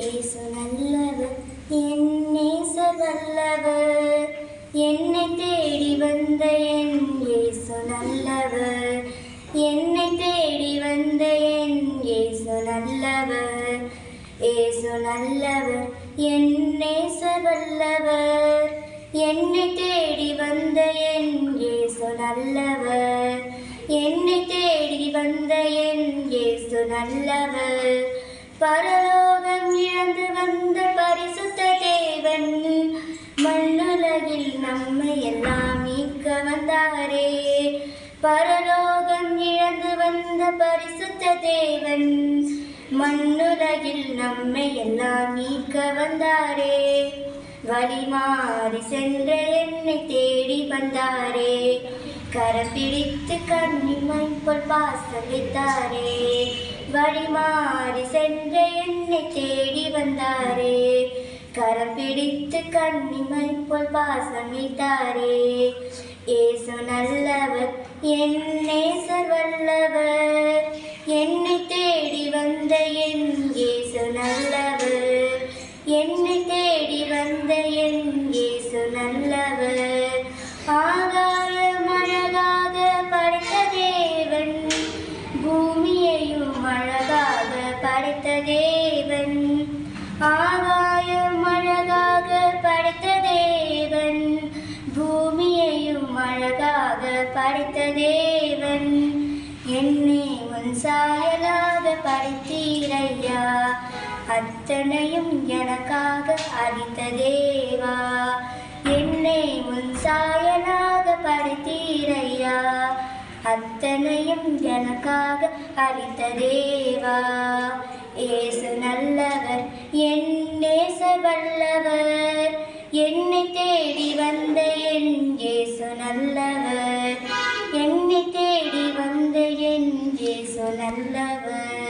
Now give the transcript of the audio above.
ஏசு நல்லவர், என் நேசர் வல்லவர், என்னை தேடி வந்த என் ஏசு நல்லவர், என்னை தேடி வந்த என் ஏசு நல்லவர். ஏசு நல்லவர், என் நேசர் வல்லவர், என்னை தேடி வந்த என் ஏசு நல்லவர், என்னை தேடி வந்த என் ஏசு நல்லவர். பரலோகம் இழந்து வந்த பரிசுத்த தேவன், மண்ணுலகில் நம்மை எல்லாம் மீட்க வந்தாரே. பரலோகம் இழந்து வந்த பரிசுத்த தேவன், மண்ணுலகில் நம்மை எல்லாம் மீட்க வந்தாரே. வழி மாறி சென்ற என்னை தேடி வந்தாரே, கரம் பிடித்து கண்ணிமை போல் பாசம் வைத்தாரே. வழி மாறி சென்ற என்னை தேடி வந்தாரே, கரம் பிடித்து கண்ணிமை போல் பாசம் வைத்தாரே. ஏசு நல்லவர், என் நேசர் வல்லவர், என்னை தேடி வந்த என் ஏசு நல்லவர், என்னை தேடி வந்த என் ஏசு நல்லவர். ஆகாயம் அழகாக படைத்த தேவன், பூமியையும் அழகாக படைத்த தேவன். ஆகாயம் அழகாக படைத்த தேவன், பூமியையும் அழகாக படைத்த தேவன். என்னை உன் சாயலாக படைத்தீரையா, அத்தனையும் எனக்காக அளித்த தேவா. என்னை உன் சாயலாக படைத்தீரையா, அத்தனையும் எனக்காக அளித்த தேவா. ஏசு நல்லவர், என் நேசர் வல்லவர், என்னை தேடி வந்த என் ஏசு நல்லவர், என்னை தேடி வந்த என் ஏசு நல்லவர்.